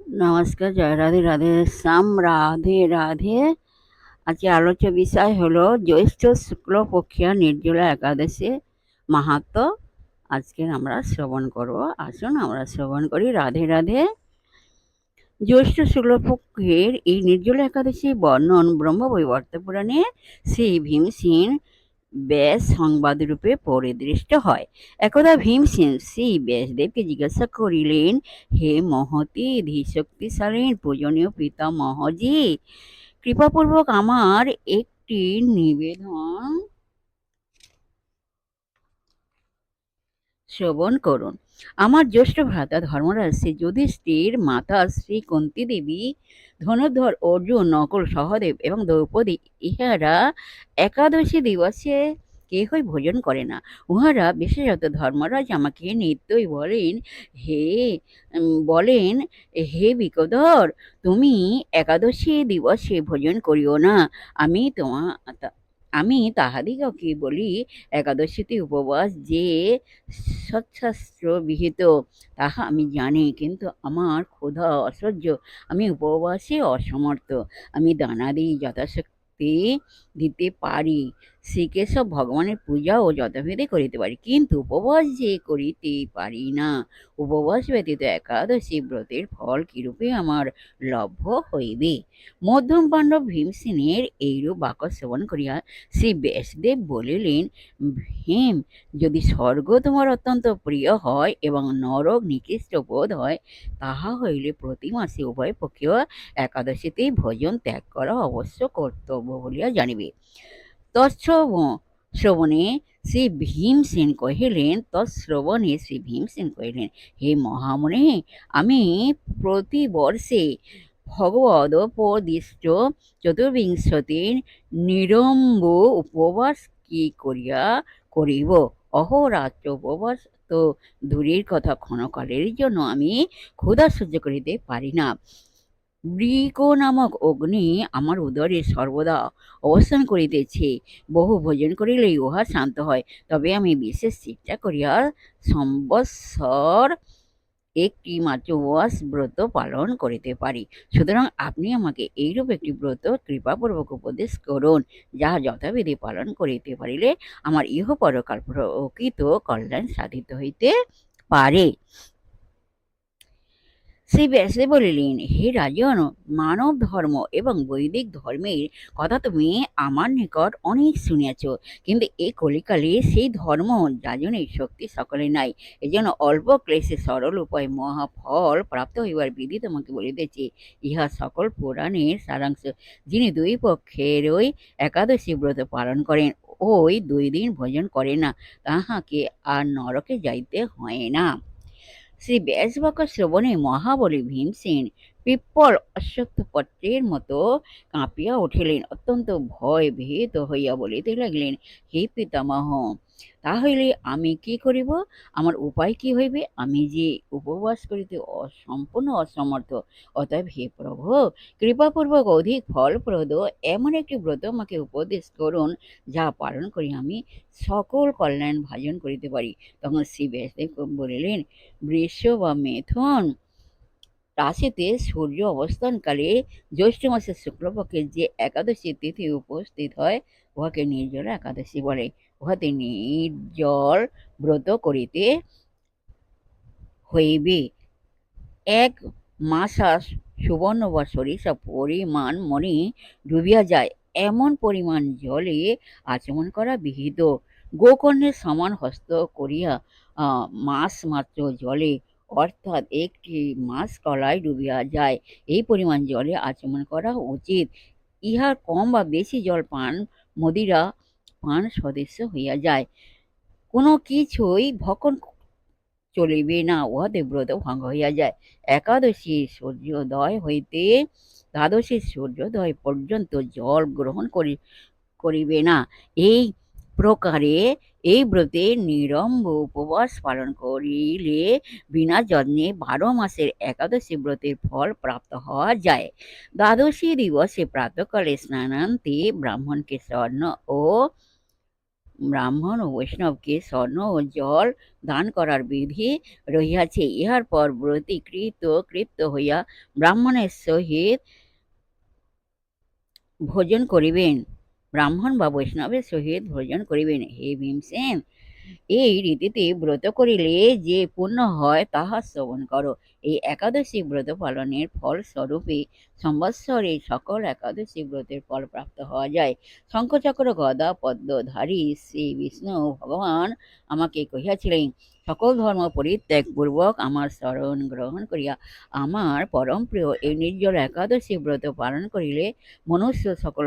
নমস্কার, জয় রাধে রাধে শ্যাম, রাধে রাধে। আজকে আলোচ্য বিষয় হলো জ্যৈষ্ঠ শুক্লপক্ষিয়া নির্জলা একাদশী মাহাত্ম্য। আজকে আমরা শ্রবণ করব। আসুন আমরা শ্রবণ করি। রাধে রাধে। জ্যৈষ্ঠ শুক্লপক্ষের এই নির্জলা একাদশী বর্ণন ব্রহ্মবৈবর্ত পুরাণে শ্রী ভীমসেন ব্যাস সংবাদরূপে পরিদৃষ্ট হয়। একদা ভীমসেন শ্রী ব্যাসদেবকে জিজ্ঞাসা করিলেন, হে মহতী ধীশক্তিশালী পূজনীয় পিতামহজি, কৃপাপূর্বক আমার একটি নিবেদন শ্রবণ করুন। আমার জ্যেষ্ঠ ভ্রাতা ধর্মরাজ শ্রী যুধিষ্ঠির, মাতা শ্রী কুন্তী দেবী, ধনুর্ধর অর্জুন, নকুল, সহদেব এবং দ্রৌপদী ইহারা একাদশী দিবসে কেহই ভোজন করে না। উহারা বিশেষত ধর্মরাজ আমাকে নিত্যই বলেন, হে বিকোধর, তুমি একাদশী দিবসে ভোজন করিও না। আমি তাহাদিগকে বলি, একাদশীতে উপবাস যে সৎশাস্ত্র বিহিত তাহা আমি জানি, কিন্তু আমার ক্ষুধা অসহ্য, আমি উপবাসে অসমর্থ। আমি দানাদি যথাশক্তি দিতে পারি, শ্রীকেশব ভগবানের পূজাও যথাবিধি করিতে পারি, কিন্তু উপবাস যে করিতে পারি না। উপবাস ব্যতীত একাদশী ব্রতের ফল কিরূপে আমার লভ্য হইবে? মধ্যম পাণ্ডব ভীমসেনের এইরূপ বাক্য শ্রবণ করিয়া শ্রী ব্যাসদেব বলিলেন, ভীম, যদি স্বর্গ তোমার অত্যন্ত প্রিয় হয় এবং নরক নিকৃষ্ট বোধ হয়, তাহা হইলে প্রতি মাসে উভয় পক্ষীয় একাদশীতেই ভোজন ত্যাগ করা অবশ্য কর্তব্য বলিয়া জানিবে। তৎশ্রবণে শ্রী ভীমসেন কহিলেন, হে মহামুনি, আমি প্রতি বর্ষে ভগবদোপদিষ্ট চতুর্বিংশতির নিরম্ব উপবাস কি করিয়া করিব? অহোরাত্র উপবাস তো দূরের কথা, ক্ষণকালের জন্য আমি ক্ষুধা সহ্য করিতে পারি না। বৃক নামক অগ্নি আমার উদরে সর্বদা অবস্থান করিতেছে। বহু ভোজন করিলেই উহা শান্ত হয়। তবে আমি বিশেষ চেষ্টা করিয়া সম্বৎসর একটি মাত্র উপবাস ব্রত পালন করিতে পারি। সুতরাং আপনি আমাকে এইরূপ একটি ব্রত কৃপাপূর্বক উপদেশ করুন, যাহা যথাবিধি পালন করিতে পারিলে আমার ইহ পরকাল প্রকৃত কল্যাণ সাধিত হইতে পারে। শ্রী ব্যাসদেব বলিলেন, হে রাজন, মানব ধর্ম এবং বৈদিক ধর্মের কথা তুমি আমার নিকট অনেক শুনিয়াছ, কিন্তু এই কলিকালে সেই ধর্ম যাজনের শক্তি সকলে নাই। এজন্য অল্প ক্লেশে সরল উপায় মহাফল প্রাপ্ত হইবার বিধি তোমাকে বলিতেছি। ইহা সকল পুরাণের সারাংশ। যিনি দুই পক্ষেরই একাদশী ব্রত পালন করেন, ওই 2 দিন ভোজন করে না, তাহাকে আর নরকে যাইতে হয় না। শ্রী ব্যাসবাক্য শ্রবণে মহাবলী ভীমসেন পিপ্পল অশ্বত্থ পত্রের মতো কাঁপিয়া উঠিলেন। অত্যন্ত ভয় ভীত হইয়া বলিতে লাগলেন, হে পিতামহ, তাহলে আমি কি করিব? আমার উপায় কি হইবে? আমি যে উপবাস করিতে সম্পূর্ণ অসমর্থ। অতএব হে প্রভু, কৃপাপূর্বক অধিক ফলপ্রদ এমন একটি ব্রত আমাকে উপদেশ করুন, যা পালন করি আমি সকল কল্যাণ ভাজন করিতে পারি। তখন শ্রী ব্যাসদেব বলিলেন, বৃষ বা মিথুন রাশিতে সূর্য অবস্থানকালে জ্যৈষ্ঠ মাসের শুক্লপক্ষের যে একাদশী তিথি উপস্থিত হয়, উহাকে নির্জলা একাদশী বলে। উহাতে নির্জল ব্রত করিতে হইবে। 1 মাসা সুবর্ণ বা সরিষা পরিমাণ মণি ডুবিয়া যায় এমন পরিমাণ জলে আচমন করা বিহিত। গোকর্ণের সমান হস্ত করিয়া মাস মাত্র জলে, অর্থাৎ একটি মাস কলায় ডুবিয়া যায়, এই পরিমাণ জলে আচমন করা উচিত। ইহার কম বা বেশি জল পান মদিরা পান সদৃশ্য হইয়া যায়। কোনো কিছুই ভক্ষণ চলিবে না, উহাতে ব্রত ভঙ্গ হইয়া যায়। একাদশী সূর্যোদয় হইতে দ্বাদশী সূর্যোদয় পর্যন্ত জল গ্রহণ করিবে না। এই প্রকারে এই ব্রতে নিরম্ব উপবাস পালন করিলে বিনা যত্নে 12 মাসের একাদশী ব্রতের ফল প্রাপ্ত হওয়া যায়। দ্বাদশী দিবসে প্রাতঃকালে স্নানান্তে ব্রাহ্মণকে স্বর্ণ ও ব্রাহ্মণ ও বৈষ্ণবকে স্বর্ণ ও জল দান করার বিধি রহিয়াছে। ইহার পর ব্রতী কৃত হইয়া ব্রাহ্মণের সহিত ভোজন করিবেন, ব্রাহ্মণ বা বৈষ্ণবের সহিত ভোজন করিবেন। হে ভীমসেন, এই রীতিতে ব্রত করিলে যে পুণ্য হয় তাহা শ্রবণ করো। এই একাদশী ব্রত পালনের ফল স্বরূপে সংবৎসরে সকল একাদশী ব্রতের ফল প্রাপ্ত হওয়া যায়। শঙ্খচক্র গদা পদ্মধারী শ্রী বিষ্ণু ভগবান আমাকে কহিয়াছিলেন, সকল ধর্ম পরিত্যাগ পূর্বক আমার শরণ গ্রহণ করিয়া আমার পরম প্রিয় এই নির্জল একাদশী ব্রত পালন করিলে মনুষ্য সকল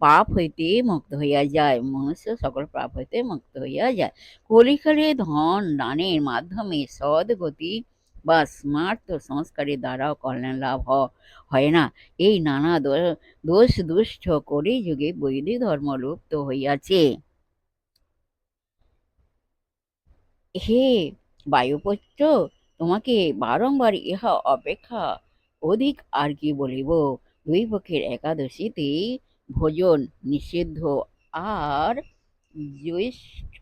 পাপ হইতে মুক্ত হইয়া যায়। মনুষ্য সকল পাপ হইতে মুক্ত হইয়া যায়। কলিকালে ধন দানের মাধ্যমে সদ্গতি বা স্মার্ত সংস্কারের দ্বারাও কল্যাণ লাভ হয় না। এই নানা দোষ দুষ্ট কলিযুগে বৈদিক ধর্ম লুপ্ত হইয়াছে। হে বায়ুপুত্র, তোমাকে বারংবার ইহা অপেক্ষা অধিক আর কি বলিব। দুই পক্ষের একাদশীতে ভোজন নিষিদ্ধ, আর জ্যৈষ্ঠ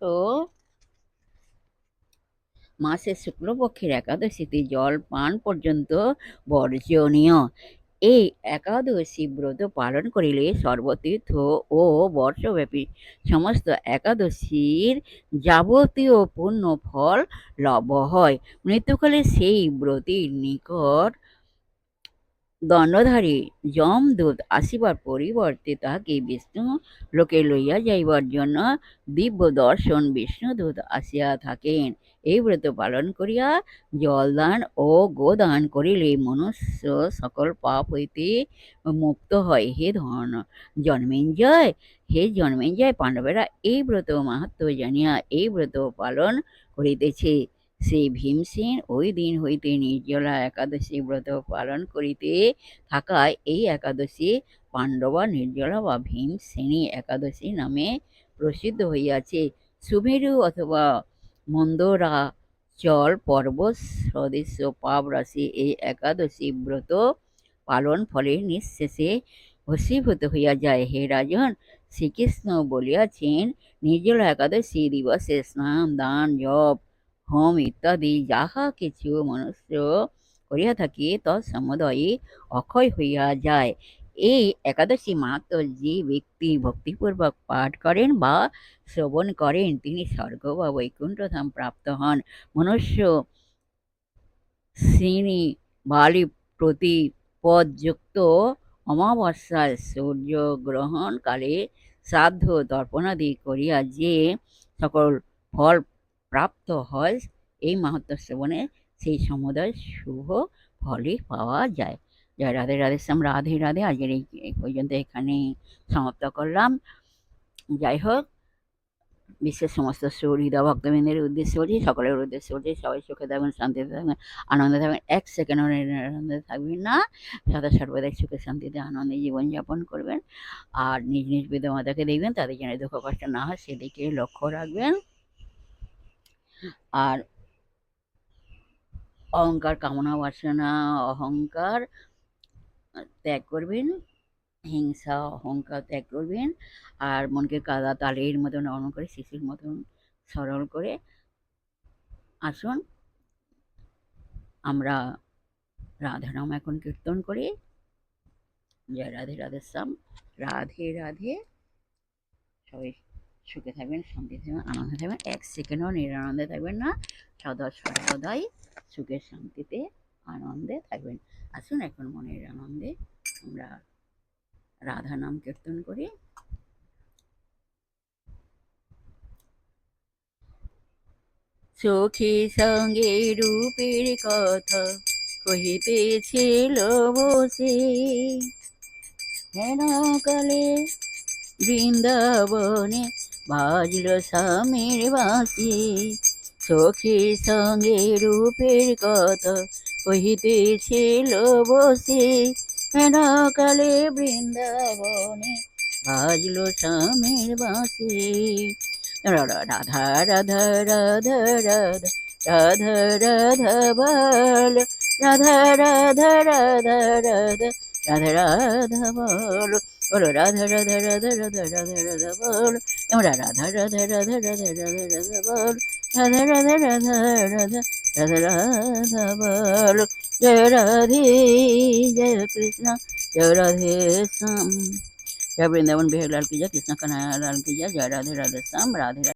মাসের শুক্লপক্ষের একাদশীতে জল পান পর্যন্ত বর্জনীয়। এই একাদশী ব্রত পালন করিলে সর্বতীর্থ ও বর্ষব্যাপী সমস্ত একাদশীর যাবতীয় পূর্ণ ফল লাভ হয়। মৃত্যুকালে সেই ব্রতীর নিকট দণ্ডধারী যমদূত আসিবার পরিবর্তে তাহাকে বিষ্ণু লোকে লইয়া যাইবার জন্য দিব্য দর্শন বিষ্ণুদূত আসিয়া থাকেন। এই ব্রত পালন করিয়া জলদান ও গোদান করিলে মনুষ্য সকল পাপ হইতে মুক্ত হয়। হে জন্মেঞ্জয়, পাণ্ডবেরা এই ব্রত মাহাত্ম্য জানিয়া এই ব্রত পালন করিতেছে। শ্রী ভীমসেন ওই দিন হইতে নির্জলা একাদশী ব্রত পালন করিতে থাকায় এই একাদশী পাণ্ডবা নির্জলা বা ভীমসেনী একাদশী নামে প্রসিদ্ধ হইয়াছে। সুমেরু অথবা মন্দরাচল পর্বত সদৃশ্য পাপ রাশি এই একাদশী ব্রত পালন ফলে নিঃশেষে ভস্মীভূত হইয়া যায়। হে রাজন, শ্রীকৃষ্ণ বলিয়াছেন, নির্জলা একাদশী দিবসে স্নান দান জপ হোম ইত্যাদি যাহা কিছু মনুষ্য করিয়া থাকে তৎসমুদয়ে অক্ষয় হইয়া যায়। এই একাদশী মাহাত্ম্য যে ব্যক্তি ভক্তিপূর্বক পাঠ করেন বা শ্রবণ করেন তিনি স্বর্গ বা বৈকুণ্ঠ ধাম প্রাপ্ত হন। মনুষ্য শ্রেণী বালি প্রতিপদযুক্ত অমাবস্যায় সূর্যগ্রহণকালে শ্রাদ্ধ তর্পণাদি করিয়া যে সকল ফল প্রাপ্ত হয় এই মাহাত্ম্য শ্রবণে সেই সমুদয় শুভ ফলই পাওয়া যায়। জয় রাধে রাধে শ্যাম, রাধে রাধে। আজকের এই পর্যন্ত এখানে সমাপ্ত করলাম। যাই হোক, বিশ্বের সমস্ত সুহৃদয় ভক্তবৃন্দের উদ্দেশ্যে বলছি, সকলের উদ্দেশ্যে বলছি, সবাই সুখে থাকবেন, শান্তিতে থাকবেন, আনন্দে থাকবেন, এক সেকেন্ডও আনন্দে থাকবেন না, সদা সর্বদাই সুখে শান্তিতে আনন্দে জীবনযাপন করবেন। আর নিজ নিজ পিতামাতাকে দেখবেন, তাদের যেন দুঃখ কষ্ট না হয় সেদিকে লক্ষ্য রাখবেন। আর অহংকার, কামনা বাসনা, অহংকার ত্যাগ করবেন, হিংসা অহংকার ত্যাগ করবেন। আর মনকে কাদা তালের মতন নরম করে শিশুর মতন সরল করে আসুন আমরা রাধানাম এখন কীর্তন করি। জয় রাধে রাধে শ্যাম, রাধে রাধে। সবাই সুখে থাকবেন, শান্তি থাকবেন, আনন্দে থাকবেন, এক সেকেন্ডও নিরানন্দে থাকবেন না, সদা সর্বদাই সুখে শান্তিতে আনন্দে থাকবেন। আসুন এখন মনের আনন্দে আমরা রাধা নাম কীর্তন করি। সখী সঙ্গে রূপের কথা কহিতেছিল বসে, হেনকালে বৃন্দাবনে বাজল স্বামীর বাঁশি। সখী সঙ্গে রূপের কথা কহিতেছিল বসে, হেনকালে বৃন্দাবনে বাজল স্বামীর বাঁশি। রাধা রাধা রাধা রাধা রাধা রাধা বল, রাধা রাধা রাধা রাধা রাধা রাধা বল। বলো রাধা রাধা রাধা রাধা রাধা রাধা বল, আমরা রাধা রাধা রাধা রাধা রাধা রাধা বল, রাধা রাধা রাধা রাধা রাধা রাধা বল। জয় রাধে জয় কৃষ্ণ जय राधे श्याम। जय वृंदावन बिहारी लाल की जय, कृष्ण कन्हैया लाल की जय। जय राधे राधे श्याम। राधे राधे।